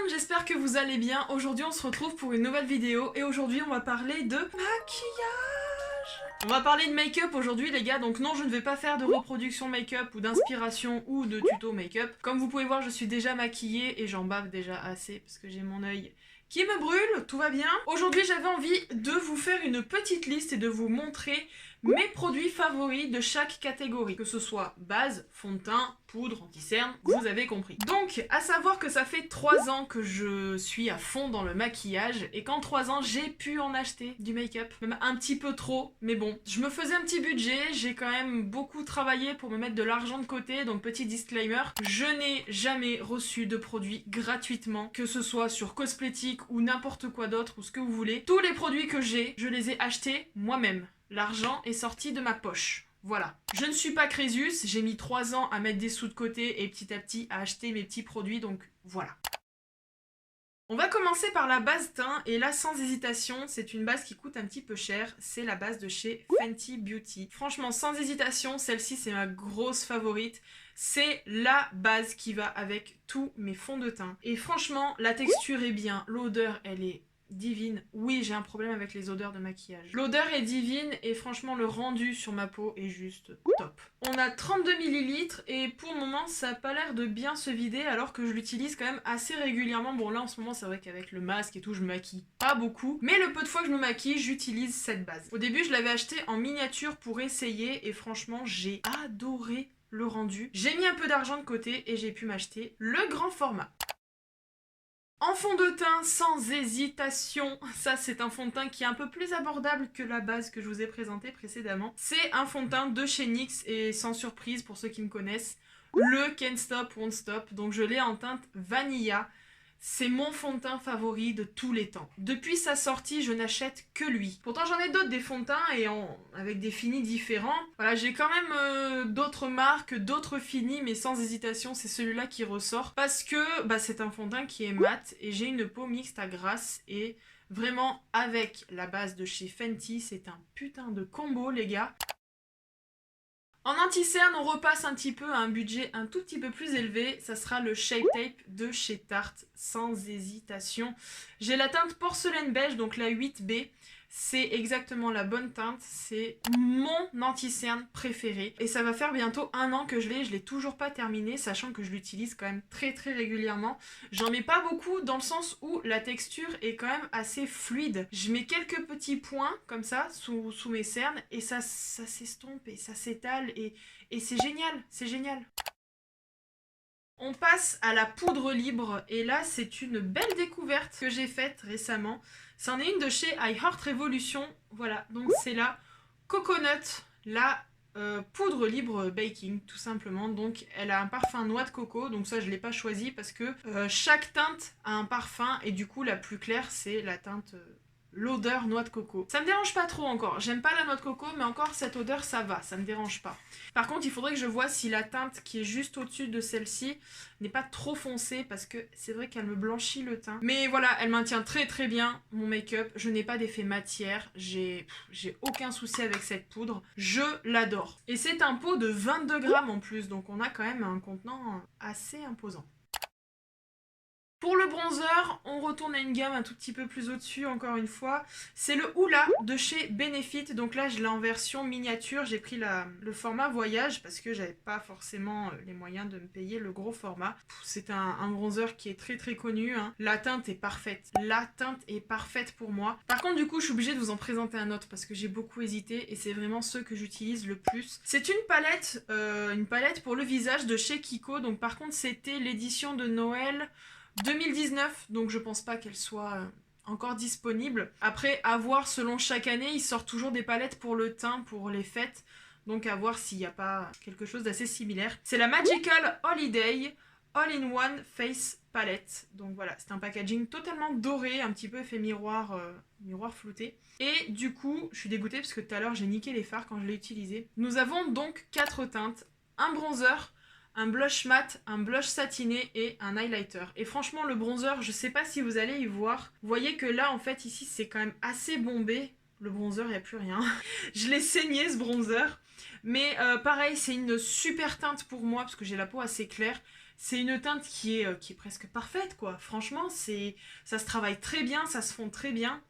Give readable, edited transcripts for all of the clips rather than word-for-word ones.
j'espère que vous allez bien. Aujourd'hui on se retrouve pour une nouvelle vidéo et aujourd'hui on va parler de maquillage. On va parler de make-up aujourd'hui les gars, donc non je ne vais pas faire de reproduction make-up ou d'inspiration ou de tuto make-up. Comme vous pouvez voir je suis déjà maquillée et j'en bave déjà assez parce que j'ai mon œil qui me brûle, tout va bien. Aujourd'hui j'avais envie de vous faire une petite liste et de vous montrer mes produits favoris de chaque catégorie, que ce soit base, fond de teint, poudre, anti-cerne, vous avez compris. Donc, à savoir que ça fait 3 ans que je suis à fond dans le maquillage et qu'en 3 ans, j'ai pu en acheter du make-up. Même un petit peu trop, mais bon. Je me faisais un petit budget, j'ai quand même beaucoup travaillé pour me mettre de l'argent de côté, donc petit disclaimer, je n'ai jamais reçu de produits gratuitement, que ce soit sur cosmétique ou n'importe quoi d'autre ou ce que vous voulez. Tous les produits que j'ai, je les ai achetés moi-même. L'argent est sorti de ma poche. Voilà. Je ne suis pas Crésus, j'ai mis 3 ans à mettre des sous de côté et petit à petit à acheter mes petits produits, donc voilà. On va commencer par la base teint, et là sans hésitation, c'est une base qui coûte un petit peu cher, c'est la base de chez Fenty Beauty. Franchement, sans hésitation, celle-ci c'est ma grosse favorite. C'est la base qui va avec tous mes fonds de teint. Et franchement, la texture est bien, l'odeur elle est divine. Oui, j'ai un problème avec les odeurs de maquillage. L'odeur est divine et franchement le rendu sur ma peau est juste top. On a 32 ml et pour le moment ça n'a pas l'air de bien se vider alors que je l'utilise quand même assez régulièrement. Bon là en ce moment c'est vrai qu'avec le masque et tout je me maquille pas beaucoup, mais le peu de fois que je me maquille j'utilise cette base. Au début je l'avais acheté en miniature pour essayer et franchement j'ai adoré le rendu. J'ai mis un peu d'argent de côté et j'ai pu m'acheter le grand format. En fond de teint, sans hésitation, ça c'est un fond de teint qui est un peu plus abordable que la base que je vous ai présentée précédemment. C'est un fond de teint de chez NYX et sans surprise pour ceux qui me connaissent, le Can't Stop Won't Stop. Donc je l'ai en teinte Vanilla. C'est mon fond de teint favori de tous les temps. Depuis sa sortie, je n'achète que lui. Pourtant, j'en ai d'autres des fonds de teint et avec des finis différents. Voilà, j'ai quand même d'autres marques, d'autres finis, mais sans hésitation, c'est celui-là qui ressort. Parce que c'est un fond de teint qui est mat et j'ai une peau mixte à grasse et vraiment, avec la base de chez Fenty, c'est un putain de combo, les gars. En anti-cerne, on repasse un petit peu à un budget un tout petit peu plus élevé. Ça sera le Shape Tape de chez Tarte, sans hésitation. J'ai la teinte porcelaine beige, donc la 8B. C'est exactement la bonne teinte. C'est mon anti-cerne préféré. Et ça va faire bientôt 1 an que je l'ai toujours pas terminé, sachant que je l'utilise quand même très très régulièrement. J'en mets pas beaucoup dans le sens où la texture est quand même assez fluide. Je mets quelques petits points comme ça sous mes cernes et ça s'estompe et ça s'étale et c'est génial, c'est génial. On passe à la poudre libre et là c'est une belle découverte que j'ai faite récemment. C'en est une de chez I Heart Revolution. Voilà, donc c'est la Coconut, la poudre libre baking tout simplement. Donc elle a un parfum noix de coco, donc ça je l'ai pas choisi parce que chaque teinte a un parfum et du coup la plus claire c'est la teinte l'odeur noix de coco. Ça me dérange pas trop encore, j'aime pas la noix de coco mais encore cette odeur ça va, ça me dérange pas. Par contre il faudrait que je vois si la teinte qui est juste au-dessus de celle-ci n'est pas trop foncée parce que c'est vrai qu'elle me blanchit le teint. Mais voilà, elle maintient très très bien mon make-up, je n'ai pas d'effet matière, j'ai aucun souci avec cette poudre, je l'adore. Et c'est un pot de 22 grammes en plus, donc on a quand même un contenant assez imposant. Pour le bronzer, on retourne à une gamme un tout petit peu plus au-dessus, encore une fois. C'est le Hoola de chez Benefit. Donc là, je l'ai en version miniature. J'ai pris le format voyage parce que j'avais pas forcément les moyens de me payer le gros format. C'est un bronzer qui est très très connu, hein. La teinte est parfaite. La teinte est parfaite pour moi. Par contre, du coup, je suis obligée de vous en présenter un autre parce que j'ai beaucoup hésité et c'est vraiment ceux que j'utilise le plus. C'est une palette pour le visage de chez Kiko. Donc par contre, c'était l'édition de Noël 2019, donc je pense pas qu'elle soit encore disponible. Après, à voir selon chaque année, ils sortent toujours des palettes pour le teint, pour les fêtes. Donc à voir s'il n'y a pas quelque chose d'assez similaire. C'est la Magical Holiday All-in-One Face Palette. Donc voilà, c'est un packaging totalement doré, un petit peu effet miroir, miroir flouté. Et du coup, je suis dégoûtée parce que tout à l'heure j'ai niqué les fards quand je l'ai utilisé. Nous avons donc 4 teintes, un bronzer, un blush mat, un blush satiné et un highlighter. Et franchement le bronzer, je sais pas si vous allez y voir. Vous voyez que là en fait ici c'est quand même assez bombé. Le bronzer, il n'y a plus rien. Je l'ai saigné ce bronzer. Mais pareil, c'est une super teinte pour moi, parce que j'ai la peau assez claire. C'est une teinte qui est presque parfaite, quoi. Franchement, ça se travaille très bien, ça se fond très bien.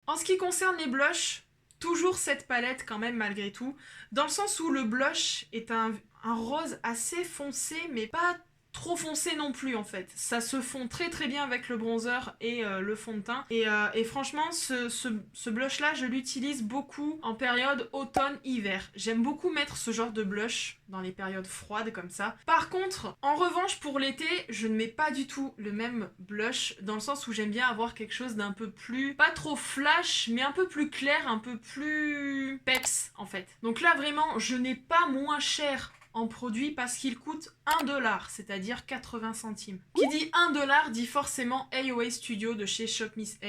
En ce qui concerne les blushs, toujours cette palette quand même malgré tout, dans le sens où le blush est un rose assez foncé, mais pas trop foncé non plus en fait. Ça se fond très très bien avec le bronzer et le fond de teint. Et franchement, ce blush là, je l'utilise beaucoup en période automne-hiver. J'aime beaucoup mettre ce genre de blush dans les périodes froides comme ça. Par contre, en revanche, pour l'été, je ne mets pas du tout le même blush, dans le sens où j'aime bien avoir quelque chose d'un peu plus, pas trop flash, mais un peu plus clair, un peu plus peps en fait. Donc là vraiment, je n'ai pas moins cher en produit parce qu'il coûte 1$, c'est-à-dire 80 centimes. Qui dit 1$ dit forcément AOA Studio de chez Shop Miss A.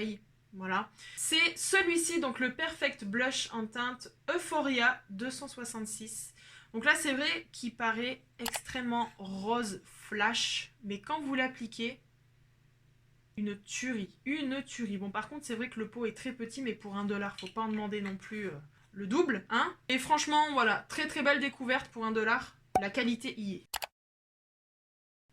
Voilà. C'est celui-ci, donc le Perfect Blush en teinte Euphoria 266. Donc là, c'est vrai qu'il paraît extrêmement rose flash, mais quand vous l'appliquez, une tuerie. Une tuerie. Bon, par contre, c'est vrai que le pot est très petit, mais pour 1$, faut pas en demander non plus le double, hein. Et franchement, voilà, très très belle découverte pour 1$. La qualité y est.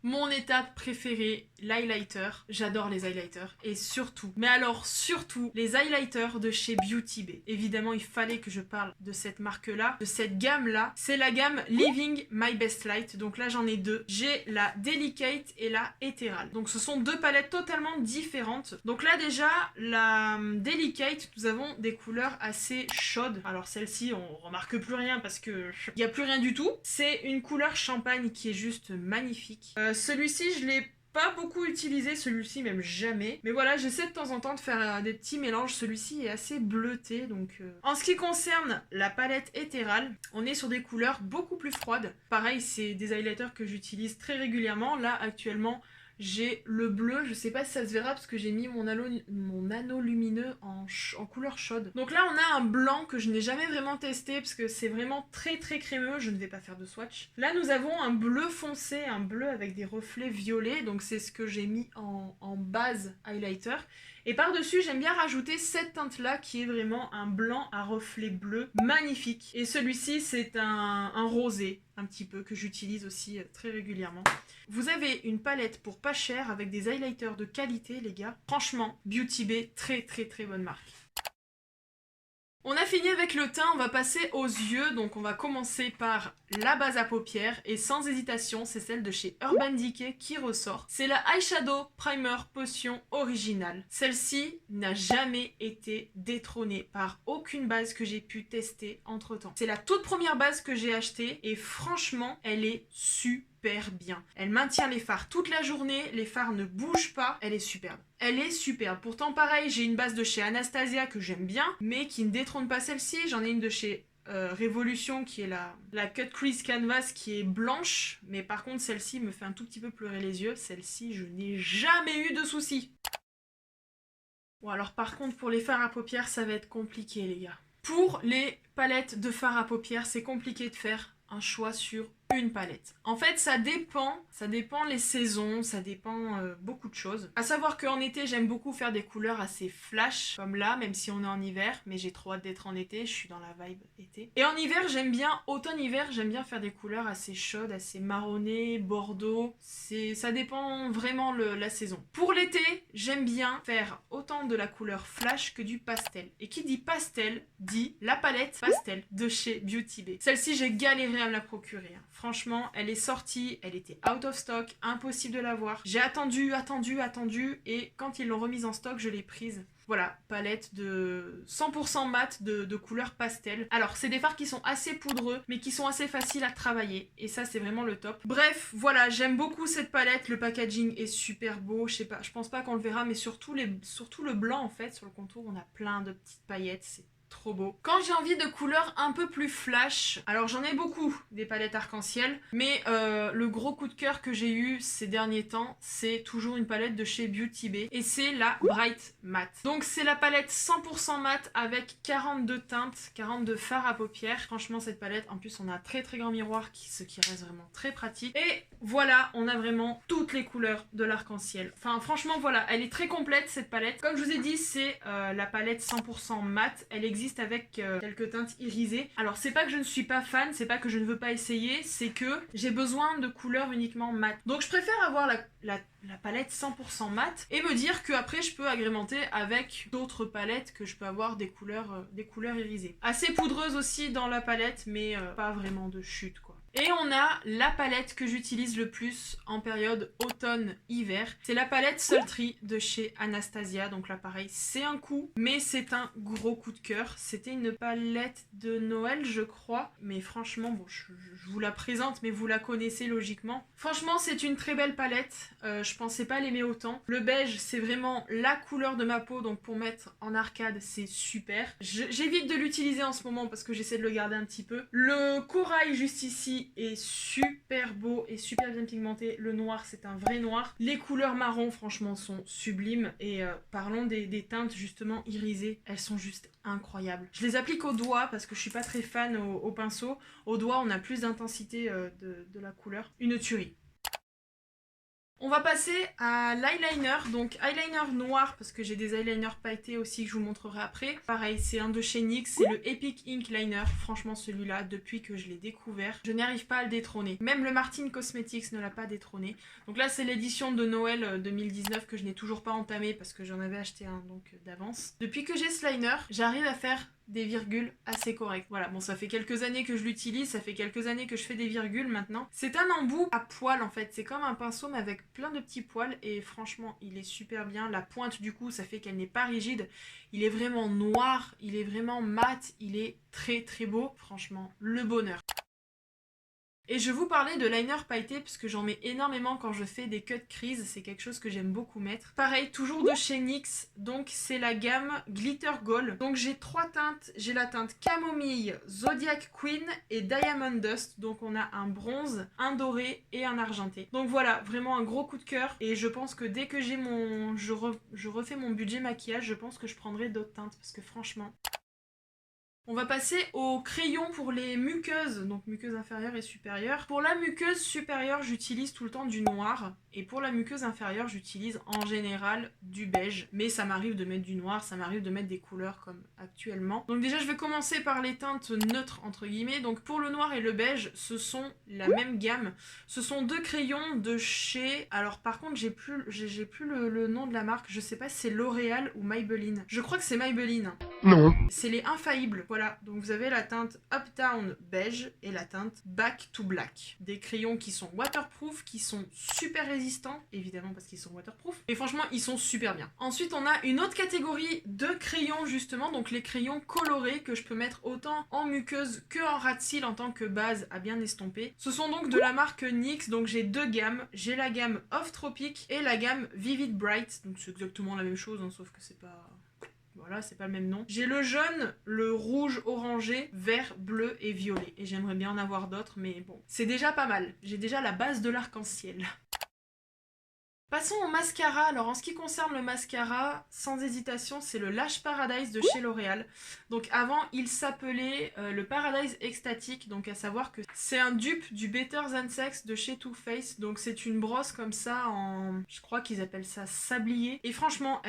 Mon étape préférée, l'highlighter. J'adore les highlighters. Et surtout, mais alors surtout, les highlighters de chez Beauty Bay. Évidemment, il fallait que je parle de cette marque-là, de cette gamme-là. C'est la gamme Living My Best Light. Donc là, j'en ai deux. J'ai la Delicate et la Ethereal. Donc ce sont deux palettes totalement différentes. Donc là, déjà, la Delicate, nous avons des couleurs assez chaudes. Alors celle-ci, on remarque plus rien parce que il n'y a plus rien du tout. C'est une couleur champagne qui est juste magnifique. Celui-ci, je l'ai pas beaucoup utilisé, celui-ci même jamais. Mais voilà, j'essaie de temps en temps de faire des petits mélanges. Celui-ci est assez bleuté, donc... En ce qui concerne la palette Ethereal, on est sur des couleurs beaucoup plus froides. Pareil, c'est des highlighters que j'utilise très régulièrement. Là, actuellement, j'ai le bleu, je sais pas si ça se verra parce que j'ai mis mon anneau lumineux en couleur chaude. Donc là on a un blanc que je n'ai jamais vraiment testé parce que c'est vraiment très très crémeux, je ne vais pas faire de swatch. Là nous avons un bleu foncé, un bleu avec des reflets violets, donc c'est ce que j'ai mis en base highlighter. Et par-dessus, j'aime bien rajouter cette teinte-là qui est vraiment un blanc à reflet bleu magnifique. Et celui-ci, c'est un rosé, un petit peu, que j'utilise aussi très régulièrement. Vous avez une palette pour pas cher avec des highlighters de qualité, les gars. Franchement, Beauty Bay, très très très bonne marque. On a fini avec le teint, on va passer aux yeux, donc on va commencer par la base à paupières et sans hésitation c'est celle de chez Urban Decay qui ressort. C'est la Eyeshadow Primer Potion originale. Celle-ci n'a jamais été détrônée par aucune base que j'ai pu tester entre temps. C'est la toute première base que j'ai achetée et franchement elle est super bien. Elle maintient les fards toute la journée, les fards ne bougent pas, elle est superbe. Elle est superbe. Pourtant pareil, j'ai une base de chez Anastasia que j'aime bien, mais qui ne détrône pas celle-ci. J'en ai une de chez Révolution qui est la Cut Crease Canvas qui est blanche, mais par contre celle-ci me fait un tout petit peu pleurer les yeux. Celle-ci, je n'ai jamais eu de soucis. Bon alors par contre pour les fards à paupières, ça va être compliqué les gars. Pour les palettes de fards à paupières, c'est compliqué de faire un choix sur une palette. En fait, ça dépend les saisons, ça dépend beaucoup de choses. À savoir qu'en été, j'aime beaucoup faire des couleurs assez flash, comme là, même si on est en hiver, mais j'ai trop hâte d'être en été, je suis dans la vibe été. Et en hiver, j'aime bien, automne-hiver, j'aime bien faire des couleurs assez chaudes, assez marronnées, bordeaux, ça dépend vraiment la saison. Pour l'été, j'aime bien faire autant de la couleur flash que du pastel. Et qui dit pastel, dit la palette pastel de chez Beauty Bay. Celle-ci, j'ai galéré à me la procurer, hein. Franchement, elle est sortie, elle était out of stock, impossible de l'avoir. J'ai attendu, et quand ils l'ont remise en stock, je l'ai prise. Voilà, palette de 100% mat de couleur pastel. Alors, c'est des fards qui sont assez poudreux, mais qui sont assez faciles à travailler. Et ça, c'est vraiment le top. Bref, voilà, j'aime beaucoup cette palette. Le packaging est super beau. Je sais pas, je pense pas qu'on le verra, mais surtout le blanc, en fait, sur le contour, on a plein de petites paillettes. C'est trop beau. Quand j'ai envie de couleurs un peu plus flash, alors j'en ai beaucoup des palettes arc-en-ciel, mais le gros coup de cœur que j'ai eu ces derniers temps, c'est toujours une palette de chez Beauty Bay et c'est la Bright Matte. Donc c'est la palette 100% mat avec 42 teintes, 42 fards à paupières. Franchement cette palette, en plus on a un très très grand miroir, ce qui reste vraiment très pratique. Et voilà, on a vraiment toutes les couleurs de l'arc-en-ciel. Enfin franchement voilà, elle est très complète cette palette. Comme je vous ai dit, c'est la palette 100% mat. Elle existe avec quelques teintes irisées. Alors c'est pas que je ne suis pas fan, c'est pas que je ne veux pas essayer, c'est que j'ai besoin de couleurs uniquement mat. Donc je préfère avoir la palette 100% mat et me dire que après je peux agrémenter avec d'autres palettes, que je peux avoir des couleurs irisées. Assez poudreuse aussi dans la palette, mais pas vraiment de chute quoi. Et on a la palette que j'utilise le plus en période automne-hiver. C'est la palette Sultry de chez Anastasia. Donc là pareil, c'est un coup, mais c'est un gros coup de cœur. C'était une palette de Noël je crois. Mais franchement, bon, je vous la présente, mais vous la connaissez logiquement. Franchement, c'est une très belle palette. Je pensais pas l'aimer autant. Le beige, c'est vraiment la couleur de ma peau. Donc pour mettre en arcade, c'est super. J'évite de l'utiliser en ce moment parce que j'essaie de le garder un petit peu. Le corail juste ici est super beau et super bien pigmenté. Le noir, c'est un vrai noir. Les couleurs marron, franchement, sont sublimes. Et parlons des teintes justement irisées. Elles sont juste incroyables. Je les applique au doigt parce que je suis pas très fan au pinceau. Au doigt, on a plus d'intensité de la couleur. Une tuerie. On va passer à l'eyeliner, donc eyeliner noir parce que j'ai des eyeliners pailletés aussi que je vous montrerai après. Pareil, c'est un de chez NYX, c'est le Epic Ink Liner. Franchement celui-là, depuis que je l'ai découvert, je n'arrive pas à le détrôner. Même le Martin Cosmetics ne l'a pas détrôné. Donc là c'est l'édition de Noël 2019 que je n'ai toujours pas entamée parce que j'en avais acheté un donc d'avance. Depuis que j'ai ce liner, j'arrive à faire des virgules assez correctes. Voilà, bon ça fait quelques années que je l'utilise, ça fait quelques années que je fais des virgules maintenant. C'est un embout à poils en fait, c'est comme un pinceau mais avec plein de petits poils et franchement il est super bien. La pointe du coup ça fait qu'elle n'est pas rigide, il est vraiment noir, il est vraiment mat, il est très très beau, franchement le bonheur. Et je vous parlais de liner pailleté parce que j'en mets énormément quand je fais des cut crease, c'est quelque chose que j'aime beaucoup mettre. Pareil, toujours de chez NYX, donc c'est la gamme Glitter Gold. Donc j'ai 3 teintes, j'ai la teinte Camomille, Zodiac Queen et Diamond Dust. Donc on a un bronze, un doré et un argenté. Donc voilà, vraiment un gros coup de cœur. Et je pense que dès que j'ai je refais mon budget maquillage, je pense que je prendrai d'autres teintes parce que franchement... On va passer au crayon pour les muqueuses, donc muqueuses inférieures et supérieures. Pour la muqueuse supérieure, j'utilise tout le temps du noir. Et pour la muqueuse inférieure, j'utilise en général du beige. Mais ça m'arrive de mettre du noir, ça m'arrive de mettre des couleurs comme actuellement. Donc déjà, je vais commencer par les teintes neutres, entre guillemets. Donc pour le noir et le beige, ce sont la même gamme. Ce sont 2 crayons de chez... Alors par contre, j'ai plus le nom de la marque. Je sais pas si c'est L'Oréal ou Maybelline. Je crois que c'est Maybelline. Non. C'est les infaillibles. Voilà, donc vous avez la teinte Uptown beige et la teinte Back to Black. Des crayons qui sont waterproof, qui sont super résistants, évidemment parce qu'ils sont waterproof. Et franchement, ils sont super bien. Ensuite, on a une autre catégorie de crayons justement, donc les crayons colorés que je peux mettre autant en muqueuse que en rat de cils en tant que base à bien estomper. Ce sont donc de la marque NYX, donc j'ai 2 gammes. J'ai la gamme Off Tropic et la gamme Vivid Bright. Donc c'est exactement la même chose, hein, sauf que c'est pas... Voilà, c'est pas le même nom. J'ai le jaune, le rouge orangé, vert, bleu et violet. Et j'aimerais bien en avoir d'autres, mais bon. C'est déjà pas mal. J'ai déjà la base de l'arc-en-ciel. Passons au mascara. Alors en ce qui concerne le mascara, sans hésitation, c'est le Lash Paradise de chez L'Oréal. Donc avant, il s'appelait le Paradise Ecstatic, donc à savoir que c'est un dupe du Better Than Sex de chez Too Faced. Donc c'est une brosse comme ça en... je crois qu'ils appellent ça sablier. Et franchement,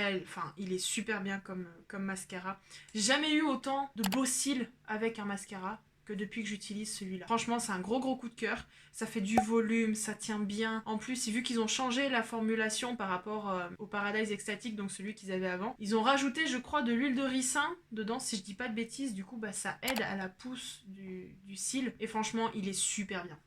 il est super bien comme mascara. J'ai jamais eu autant de beaux cils avec un mascara que depuis que j'utilise celui-là. Franchement, c'est un gros coup de cœur. Ça fait du volume, ça tient bien. En plus, vu qu'ils ont changé la formulation par rapport au Paradise Ecstatic, donc celui qu'ils avaient avant, ils ont rajouté, je crois, de l'huile de ricin dedans, si je dis pas de bêtises. Du coup, bah, ça aide à la pousse du cil. Et franchement, il est super bien.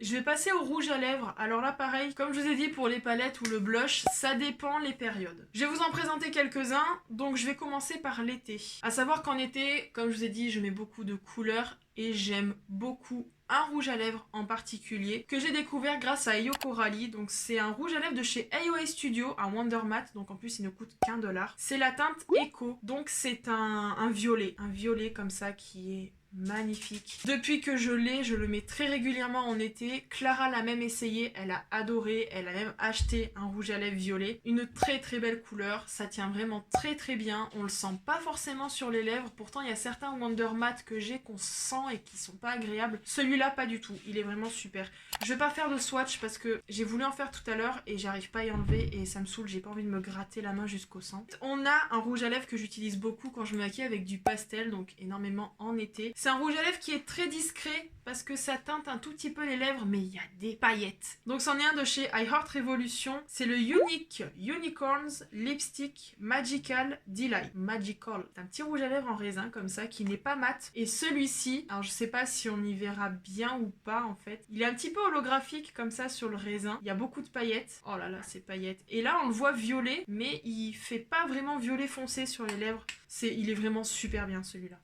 Je vais passer au rouge à lèvres. Alors là pareil, comme je vous ai dit pour les palettes ou le blush, ça dépend les périodes. Je vais vous en présenter quelques-uns, donc je vais commencer par l'été. À savoir qu'en été, comme je vous ai dit, je mets beaucoup de couleurs et j'aime beaucoup un rouge à lèvres en particulier que j'ai découvert grâce à Yoko Rally. Donc c'est un rouge à lèvres de chez AOA Studio, un Wonder Matte, donc en plus il ne coûte qu'1 $. C'est la teinte Echo, donc c'est un violet comme ça qui est magnifique. Depuis que je l'ai, je le mets très régulièrement en été. Clara l'a même essayé, elle a adoré, elle a même acheté un rouge à lèvres violet. Une très très belle couleur, ça tient vraiment très très bien. On le sent pas forcément sur les lèvres, pourtant il y a certains Wonder Matte que j'ai qu'on sent et qui sont pas agréables. Celui-là pas du tout, il est vraiment super. Je vais pas faire de swatch parce que j'ai voulu en faire tout à l'heure et j'arrive pas à y enlever et ça me saoule, j'ai pas envie de me gratter la main jusqu'au sang. On a un rouge à lèvres que j'utilise beaucoup quand je me maquille avec du pastel, donc énormément en été. C'est un rouge à lèvres qui est très discret parce que ça teinte un tout petit peu les lèvres, mais il y a des paillettes. Donc c'en est un de chez I Heart Revolution. C'est le Unique Unicorns Lipstick Magical Delight. Magical. C'est un petit rouge à lèvres en raisin comme ça qui n'est pas mat. Et celui-ci, alors je sais pas si on y verra bien ou pas en fait. Il est un petit peu holographique comme ça sur le raisin. Il y a beaucoup de paillettes. Oh là là, ces paillettes. Et là on le voit violet, mais il fait pas vraiment violet foncé sur les lèvres. Il est vraiment super bien celui-là.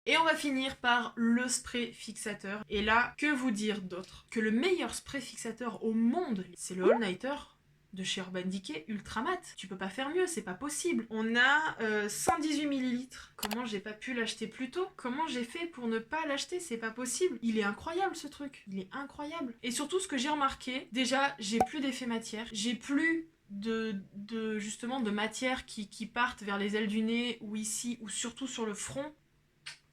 Et on va finir par le spray fixateur. Et là, que vous dire d'autre que le meilleur spray fixateur au monde, c'est le All Nighter de chez Urban Decay Ultra Matte. Tu peux pas faire mieux, c'est pas possible. On a 118 ml. Comment j'ai pas pu l'acheter plus tôt? Comment j'ai fait pour ne pas l'acheter? C'est pas possible. Il est incroyable ce truc. Il est incroyable. Et surtout, ce que j'ai remarqué, déjà, j'ai plus d'effet matière. J'ai plus justement de matière qui partent vers les ailes du nez ou ici ou surtout sur le front.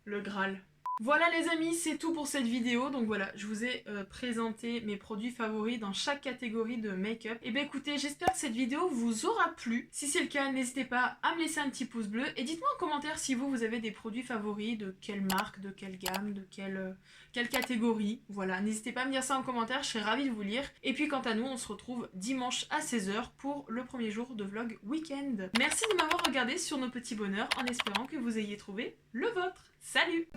Le Graal. Voilà les amis, c'est tout pour cette vidéo. Donc voilà, je vous ai présenté mes produits favoris dans chaque catégorie de make-up. Et bien écoutez, j'espère que cette vidéo vous aura plu. Si c'est le cas, n'hésitez pas à me laisser un petit pouce bleu. Et dites-moi en commentaire si vous avez des produits favoris, de quelle marque, de quelle gamme, de quelle catégorie. Voilà, n'hésitez pas à me dire ça en commentaire, je serai ravie de vous lire. Et puis quant à nous, on se retrouve dimanche à 16 h pour le premier jour de vlog week-end. Merci de m'avoir regardé sur nos petits bonheurs en espérant que vous ayez trouvé le vôtre. Salut!